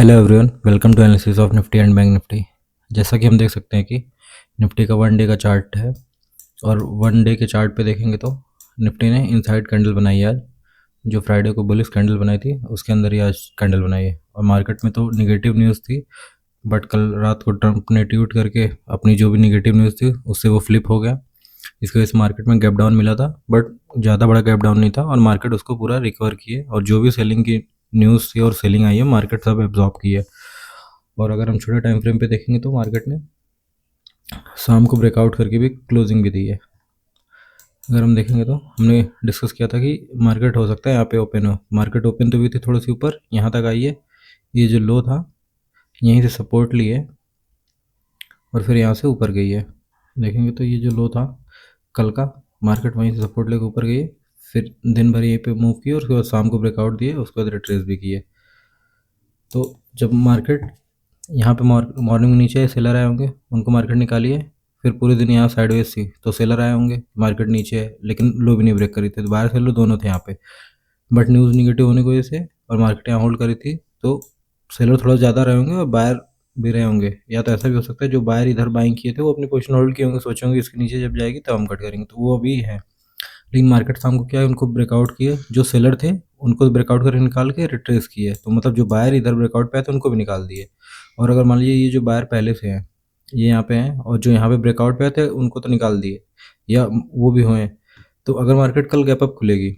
Hello everyone, welcome to analysis of Nifty and Bank Nifty. जैसा कि हम देख सकते हैं कि निफ्टी का 1 डे का चार्ट है और 1 डे के चार्ट पे देखेंगे तो निफ्टी ने इनसाइड कैंडल बनाई है आज। जो फ्राइडे को बुलिश कैंडल बनाई थी उसके अंदर ही आज कैंडल बनाई है। और मार्केट में तो निगेटिव न्यूज़ थी, बट कल रात को ट्रंप ने ट्वीट करके अपनी जो भी निगेटिव न्यूज़ थी उससे वो फ्लिप हो गया। इसकी वजह से मार्केट में गैप डाउन मिला था, बट ज़्यादा बड़ा गैप डाउन नहीं था और मार्केट उसको पूरा रिकवर किए। और जो भी सेलिंग की न्यूज़ थी और सेलिंग आई है मार्केट सब एब्जॉर्ब की है। और अगर हम छोटे टाइम फ्रेम पे देखेंगे तो मार्केट ने शाम को ब्रेकआउट करके भी क्लोजिंग भी दी है। अगर हम देखेंगे तो हमने डिस्कस किया था कि मार्केट हो सकता है यहाँ पे ओपन हो। मार्केट ओपन तो हुई थी थोड़ी सी ऊपर, यहाँ तक आई है। ये जो लो था यहीं से सपोर्ट ली है और फिर यहाँ से ऊपर गई है। देखेंगे तो ये जो लो था कल का, मार्केट वहीं से सपोर्ट लेकर ऊपर गई है। फिर दिन भर यहीं पे मूव किया और उसके बाद शाम को ब्रेकआउट दिए, उसके बाद रिट्रेस भी किए। तो जब मार्केट यहाँ पे मॉर्निंग में नीचे सेलर आए होंगे, उनको मार्केट निकाली है। फिर पूरे दिन यहाँ साइडवेज थी तो सेलर आए होंगे, मार्केट नीचे है लेकिन लो भी नहीं ब्रेक करी थी, तो बायर सेलर दोनों थे यहाँ पे। बट न्यूज़ निगेटिव होने की वजह से और मार्केट यहाँ होल्ड करी थी तो सेलर थोड़ा ज़्यादा रहे होंगे और बायर भी रहे होंगे। या तो ऐसा भी हो सकता है जो बायर इधर बाइंग किए थे वो अपनी पोजीशन होल्ड किए होंगे, सोचे होंगे इसके नीचे जब जाएगी तब हम कट करेंगे, तो वो अभी है। लेकिन मार्केट शाम को क्या है, उनको ब्रेकआउट किए। जो सेलर थे उनको ब्रेकआउट करके निकाल के रिट्रेस किए, तो मतलब जो बायर इधर ब्रेकआउट पे आए थे उनको भी निकाल दिए। और अगर मान लीजिए ये जो बायर पहले से हैं ये यहाँ पे हैं और जो यहाँ पे ब्रेकआउट पे आए थे उनको तो निकाल दिए या वो भी हुए, तो अगर मार्केट कल गैप अप खुलेगी,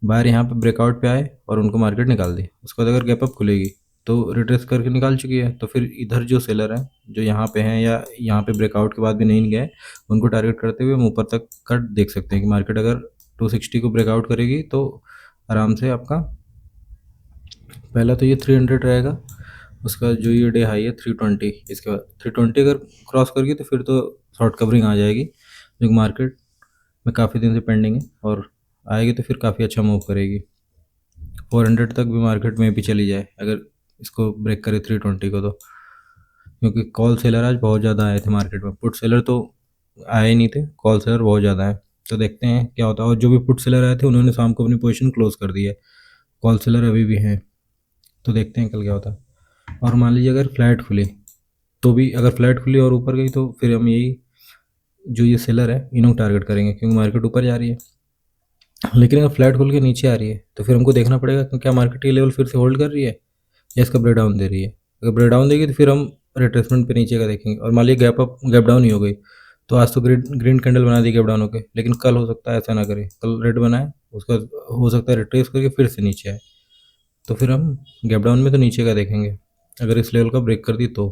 बायर यहाँ पे ब्रेकआउट पे आए और उनको मार्केट निकाल दी, उसके बाद अगर गैप अप खुलेगी तो रिट्रेस करके निकाल चुकी है, तो फिर इधर जो सेलर हैं जो यहाँ पे हैं या यहाँ पे ब्रेकआउट के बाद भी नहीं गए, उनको टारगेट करते हुए हम ऊपर तक कट देख सकते हैं कि मार्केट अगर 260 को ब्रेकआउट करेगी तो आराम से आपका पहला तो ये 300 रहेगा, उसका जो ये डे हाई है 320, इसके बाद 320 अगर क्रॉस करेगी तो फिर तो शॉर्ट कवरिंग आ जाएगी, जो मार्केट में काफ़ी दिन से पेंडिंग है। और आएगी तो फिर काफ़ी अच्छा मूव करेगी। 400 तक भी मार्केट में भी चली जाए अगर इसको ब्रेक करे 320 को, तो क्योंकि कॉल सेलर आज बहुत ज़्यादा आए थे मार्केट में, पुट सेलर तो आए ही नहीं थे, कॉल सेलर बहुत ज़्यादा है। तो देखते हैं क्या होता है। और जो भी पुट सेलर आए थे उन्होंने शाम को अपनी पोजीशन क्लोज कर दी है, कॉल सेलर अभी भी हैं। तो देखते हैं कल क्या होता है। और मान लीजिए अगर फ्लैट खुली तो भी, अगर फ्लैट खुली और ऊपर गई तो फिर हम यही जो ये सेलर है इन्हों टारगेट करेंगे, क्योंकि मार्केट ऊपर जा रही है। लेकिन अगर फ्लैट खुल के नीचे आ रही है तो फिर हमको देखना पड़ेगा कि क्या मार्केट ये लेवल फिर से होल्ड कर रही है या इसका ब्रेक डाउन दे रही है। अगर ब्रेक डाउन देगी तो फिर हम रिट्रेसमेंट पे नीचे का देखेंगे। और मान लीजिए गैप डाउन ही हो गई तो आज तो ग्रीन ग्रीन कैंडल बना दी गैप डाउन होकर, लेकिन कल हो सकता है ऐसा ना करे, कल रेड बनाए उसका हो सकता है रिट्रेस करके फिर से नीचे आए, तो फिर हम गैप डाउन में तो नीचे का देखेंगे अगर इस लेवल का ब्रेक कर दी तो।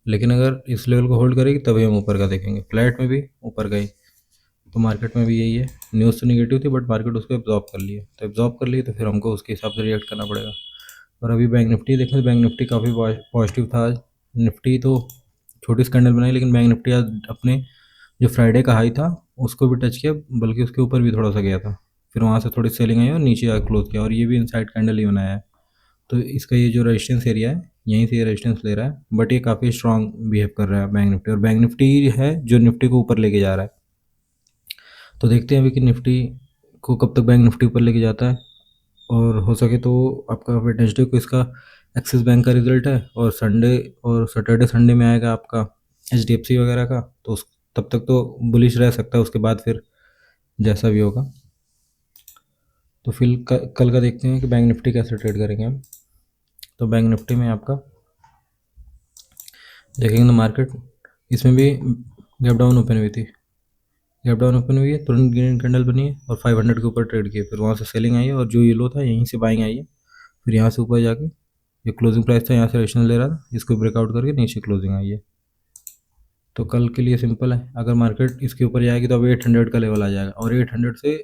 लेकिन अगर इस लेवल को होल्ड करेगी तभी हम ऊपर का देखेंगे। फ्लैट में भी ऊपर गई तो मार्केट में भी यही है, न्यूज़ तो निगेटिव थी बट मार्केट उसको एब्जॉर्ब कर लिए, तो एब्जॉर्ब कर लिए तो फिर हमको उसके हिसाब से रिएक्ट करना पड़ेगा। और अभी बैंक निफ्टी देखें तो बैंक निफ्टी काफ़ी पॉजिटिव था आज। निफ्टी तो छोटी स्कैंडल बनाई, लेकिन बैंक निफ्टी आज अपने जो फ्राइडे का हाई था उसको भी टच किया, बल्कि उसके ऊपर भी थोड़ा सा गया था। फिर वहाँ से थोड़ी सेलिंग आई और नीचे आकर क्लोज किया, और ये भी इनसाइड कैंडल ही बनाया है। तो इसका ये जो रेजिस्टेंस एरिया है यहीं से ये रेजिस्टेंस ले रहा है, बट ये काफ़ी स्ट्रॉन्ग बिहेव कर रहा है बैंक निफ्टी, और बैंक निफ्टी है जो निफ्टी को ऊपर लेके जा रहा है। तो देखते हैं अभी कि निफ्टी को कब तक बैंक निफ्टी ऊपर लेके जाता है। और हो सके तो आपका वेडनेसडे को इसका एक्सिस बैंक का रिजल्ट है, और संडे और सैटरडे संडे में आएगा आपका HDFC वगैरह का, तो उस तब तक तो बुलिश रह सकता है, उसके बाद फिर जैसा भी होगा। तो फिर कल का देखते हैं कि बैंक निफ्टी कैसे ट्रेड करेंगे हम। तो बैंक निफ्टी में आपका देखेंगे तो मार्केट इसमें भी गैप डाउन ओपन हुई थी, गैप डाउन ओपन हुई है, तुरंत ग्रीन कैंडल बनी है और 500 के ऊपर ट्रेड किए, फिर वहाँ से सेलिंग आई है और जो ये लो था यहीं से बाइंग आई है। फिर यहाँ से ऊपर जाके ये क्लोजिंग प्राइस था यहाँ से रेजिस्टेंस ले रहा था, इसको ब्रेकआउट करके नीचे क्लोजिंग आई है। तो कल के लिए सिंपल है, अगर मार्केट इसके ऊपर जाएगी तो अब 800 का लेवल आ जाएगा, और 800 से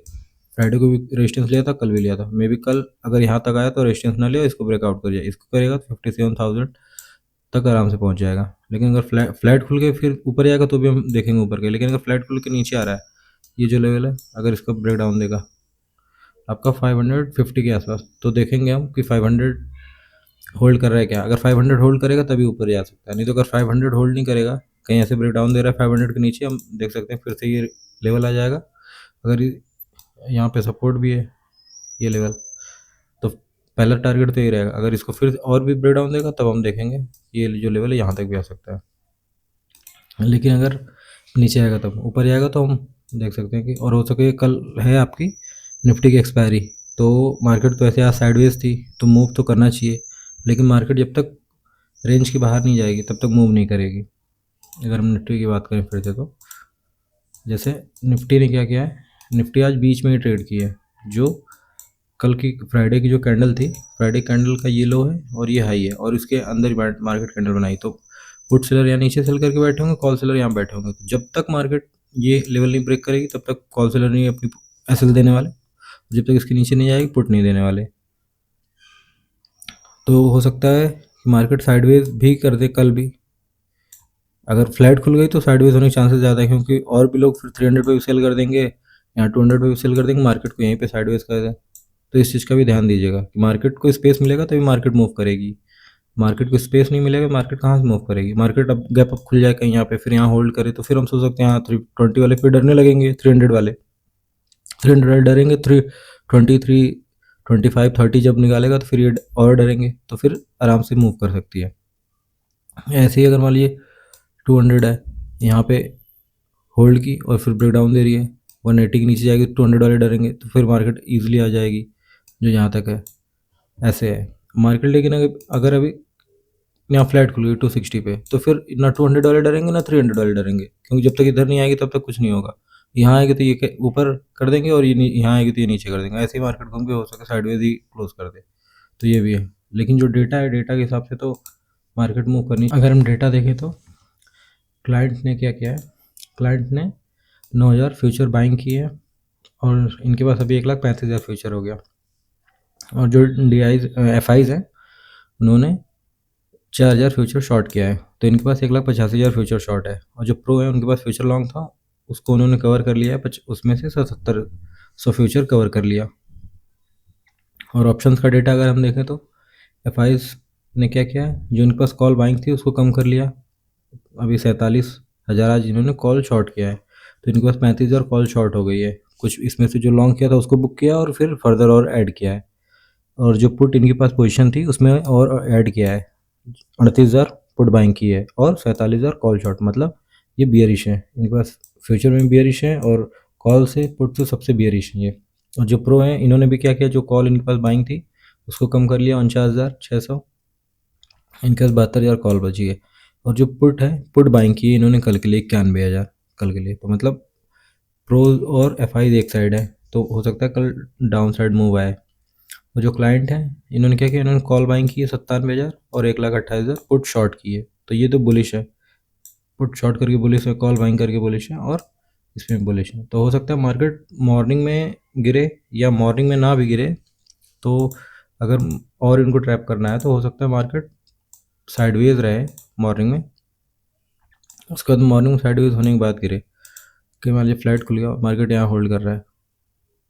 फ्राइडे को भी रेजिस्टेंस लिया था, कल भी लिया था। मे बी कल अगर यहाँ तक आया तो रेजिस्टेंस ना लिया, इसको ब्रेकआउट कर जाए, इसको करेगा तो 57,000 तक आराम से पहुँच जाएगा। लेकिन अगर फ्लैट खुल के फिर ऊपर जाएगा तो भी हम देखेंगे ऊपर के। लेकिन अगर फ्लैट खुल के नीचे आ रहा है, ये जो लेवल है अगर इसका ब्रेक डाउन देगा आपका 550 के आसपास, तो देखेंगे हम कि 500 होल्ड कर रहा है क्या। अगर 500 होल्ड करेगा तभी ऊपर जा सकता है, नहीं तो अगर 500 होल्ड नहीं करेगा, कहीं ऐसे ब्रेक डाउन दे रहा है 500 के नीचे, हम देख सकते हैं फिर से ये लेवल आ जाएगा। अगर यहाँ पे सपोर्ट भी है ये लेवल, तो पहला टारगेट तो ये रहेगा। अगर इसको फिर और भी ब्रेक डाउन देगा तब हम देखेंगे ये जो लेवल है यहाँ तक भी आ सकता है। लेकिन अगर नीचे आएगा तब, ऊपर जाएगा तो हम देख सकते हैं कि, और हो सके कल है आपकी निफ्टी की एक्सपायरी, तो मार्केट तो ऐसे आज साइडवेज थी तो मूव तो करना चाहिए, लेकिन मार्केट जब तक रेंज के बाहर नहीं जाएगी तब तक मूव नहीं करेगी। अगर हम निफ्टी की बात करें फिर से, तो जैसे निफ्टी ने क्या किया है, निफ्टी आज बीच में ही ट्रेड की है। जो कल की फ्राइडे की जो कैंडल थी, फ्राइडे कैंडल का ये लो है और ये हाई है, और इसके अंदर ही मार्केट कैंडल बनाई, तो पुट सेलर यहाँ नीचे सेल करके बैठे होंगे, कॉल सेलर यहाँ बैठे होंगे। तो जब तक मार्केट ये लेवल नहीं ब्रेक करेगी तब तक कॉल सेलर नहीं अपनी एसएल देने वाले, जब तक इसके नीचे नहीं जाएगी पुट नहीं देने वाले। तो हो सकता है कि मार्केट साइडवेज भी कर दे कल भी। अगर फ्लैट खुल गई तो साइडवेज होने के चांसेस ज़्यादा है, क्योंकि और भी लोग फिर 300 पे भी सेल कर देंगे, यहाँ 200 पे भी सेल कर देंगे, मार्केट को यहीं पे साइडवेज कर दें। तो इस चीज़ का भी ध्यान दीजिएगा कि मार्केट को स्पेस मिलेगा तभी मार्केट मूव करेगी। मार्केट को स्पेस नहीं मिलेगा, मार्केट कहाँ से मूव करेगी। मार्केट अब गैप अप खुल जाए कहीं यहाँ पे, फिर यहाँ होल्ड करे, तो फिर हम सोच सकते हैं यहाँ 320 वाले फिर डरने लगेंगे, 300 वाले 300 वाले डरेंगे, 323 25 30 जब निकालेगा तो फिर ये और डरेंगे, तो फिर आराम से मूव कर सकती है। ऐसे ही अगर मान लीजिए 200 है, यहाँ पे होल्ड की और फिर ब्रेक डाउन दे रही है, 180 के नीचे जाएगी तो 200 वाले डरेंगे, तो फिर मार्केट ईजिली आ जाएगी जो यहाँ तक है। ऐसे है मार्केट। लेकिन अगर अभी यहाँ फ्लैट खुल गई 260 पे, तो फिर ना 200 वाले डरेंगे ना 300 वाले डरेंगे, क्योंकि जब तक इधर नहीं आएगी तब तक कुछ नहीं होगा। यहाँ आएगी तो ये ऊपर कर देंगे, और ये यहाँ आएगी तो ये नीचे कर देंगे। ऐसे ही मार्केट घूम के हो सके साइडवेज ही क्लोज कर दे, तो ये भी है। लेकिन जो डेटा है, डेटा के हिसाब से तो मार्केट मूव करनी। अगर हम डेटा देखें तो क्लाइंट ने क्या किया है, क्लाइंट ने 9000 फ्यूचर बाइंग की है, और इनके पास अभी 1,35,000 फ्यूचर हो गया। और जो FIs हैं उन्होंने 4,000 फ्यूचर शॉर्ट किया है, तो इनके पास 1,85,000 फ्यूचर शॉर्ट है। और जो प्रो है उनके पास फ्यूचर लॉन्ग था, उसको उन्होंने कवर कर लिया है, उसमें से 77 फ्यूचर कवर कर लिया। और ऑप्शंस का डेटा अगर हम देखें तो FIs ने क्या किया है, जो इनके पास कॉल बाइंग थी उसको कम कर लिया, अभी 47,000 आज इन्होंने कॉल शॉर्ट किया है, तो इनके पास 35,000 कॉल शॉर्ट हो गई है। कुछ इसमें से जो लॉन्ग किया था उसको बुक किया और फिर फर्दर और ऐड किया है। और जो पुट इनके पास पोजीशन थी उसमें और ऐड किया है, 38,000 पुट बाइंग की है और 47,000 कॉल शॉर्ट। मतलब ये बियरिश है, इनके पास फ्यूचर में बियरिश है और कॉल से पुट से सबसे बियरिश है ये। और जो प्रो हैं इन्होंने भी क्या किया, जो कॉल इनके पास बाइंग थी उसको कम कर लिया 49,600, इनके पास 72,000 कॉल बची है। और जो पुट है, पुट बाइंग की है इन्होंने कल के लिए 91,000 कल के लिए। तो मतलब प्रो और FI एक साइड है, तो हो सकता है कल डाउन साइड मूव आए। और जो क्लाइंट है इन्होंने क्या किया, इन्होंने कॉल बाइंग की है 97,000 और 1,28,000 पुट शॉर्ट की है, तो ये तो बुलिश है, पुट शॉर्ट करके बुलिश है, कॉल बाइंग करके बुलिश है, और इसमें बुलिश है। तो हो सकता है मार्केट मॉर्निंग में गिरे या मॉर्निंग में ना भी गिरे, तो अगर और इनको ट्रैप करना है तो हो सकता है मार्केट साइडवेज रहे मॉर्निंग में, उसके बाद मॉर्निंग में साइडवेज होने के बाद गिरे, कि मान लीजिए फ्लैट खुल गया, मार्केट यहाँ होल्ड कर रहा है,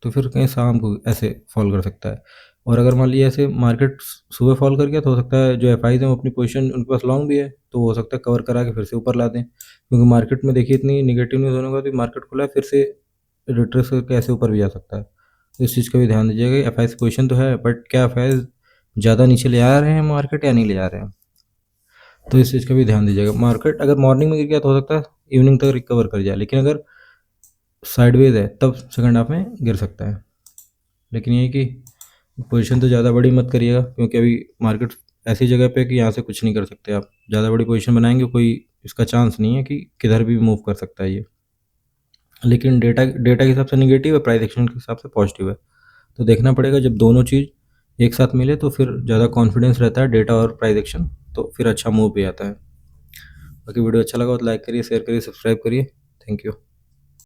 तो फिर कहीं शाम को ऐसे फॉल कर सकता है। और अगर मान लीजिए ऐसे मार्केट सुबह फॉल कर गया तो हो सकता है जो FIs हैं वो अपनी पोजीशन, उनके पास लॉन्ग भी है, तो हो सकता है कवर करा के फिर से ऊपर ला दें, क्योंकि मार्केट में देखिए इतनी निगेटिव न्यूज़ होने के बाद भी मार्केट खुला है, फिर से रिट्रेस करके ऐसे ऊपर भी जा सकता है। तो इस चीज़ का भी ध्यान दीजिएगा। FIs पोजीशन तो है, बट क्या FIs ज़्यादा नीचे ले आ रहे हैं मार्केट या नहीं ले आ रहे हैं, तो इस चीज़ का भी ध्यान दीजिएगा। मार्केट अगर मॉर्निंग में गिर गया तो हो सकता है इवनिंग तक रिकवर कर जाए, लेकिन अगर साइडवेज है तब सेकंड हाफ में गिर सकता है। लेकिन ये कि पोजीशन तो ज़्यादा बड़ी मत करिएगा, क्योंकि अभी मार्केट ऐसी जगह पे कि यहाँ से कुछ नहीं कर सकते आप। ज़्यादा बड़ी पोजीशन बनाएंगे कोई इसका चांस नहीं है कि किधर भी मूव कर सकता है ये। लेकिन डेटा के हिसाब से निगेटिव है, प्राइस एक्शन के हिसाब से पॉजिटिव है, तो देखना पड़ेगा। जब दोनों चीज़ एक साथ मिले तो फिर ज़्यादा कॉन्फिडेंस रहता है, डेटा और प्राइस एक्शन, तो फिर अच्छा मूव भी आता है। बाकी वीडियो अच्छा लगा तो लाइक करिए, शेयर करिए, सब्सक्राइब करिए। Thank you.